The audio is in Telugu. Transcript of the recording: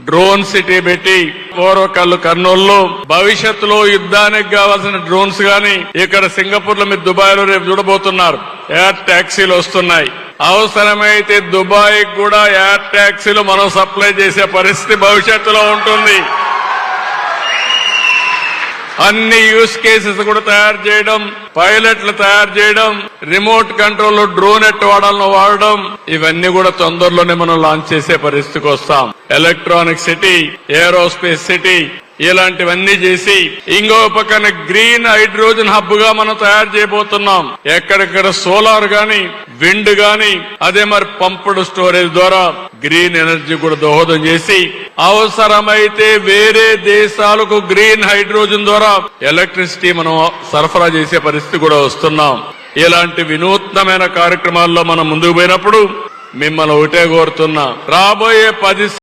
డ్రోన్ సిటీ పెట్టి పూర్వకల్లు కర్నూలులో భవిష్యత్తులో యుద్ధానికి కావాల్సిన డ్రోన్స్ గాని ఇక్కడ సింగపూర్ లో మీరు దుబాయ్ లో రేపు చూడబోతున్నారు. ఎయిర్ టాక్సీలు వస్తున్నాయి. అవసరమైతే దుబాయ్ కూడా ఎయిర్ టాక్సీలు మనం సప్లై చేసే పరిస్థితి భవిష్యత్తులో ఉంటుంది. అన్ని యూస్ కేసెస్ కూడా తయారు చేయడం, పైలట్లు తయారు చేయడం, రిమోట్ కంట్రోల్ డ్రోన్ ఎట్టు వాడాలను వాడడం, ఇవన్నీ కూడా తొందరలోనే మనం లాంచ్ చేసే పరిస్థితికి వస్తాం. ఎలక్ట్రానిక్ సిటీ, ఏరోస్పేస్ సిటీ ఇలాంటివన్నీ చేసి ఇంకో పక్కన గ్రీన్ హైడ్రోజన్ హబ్ గా మనం తయారు చేయబోతున్నాం. ఎక్కడెక్కడ సోలార్ గాని, విండ్ గాని, అదే మరి పంప్డ్ స్టోరేజ్ ద్వారా గ్రీన్ ఎనర్జీ కూడా దోహదం చేసి అవసరమైతే వేరే దేశాలకు గ్రీన్ హైడ్రోజన్ ద్వారా ఎలక్ట్రిసిటీ మనం సరఫరా చేసే పరిస్థితి కూడా వస్తున్నాం. ఇలాంటి వినూత్నమైన కార్యక్రమాల్లో మనం ముందుకు పోయినప్పుడు మిమ్మల్ని ఒకటే కోరుతున్నా, రాబోయే 10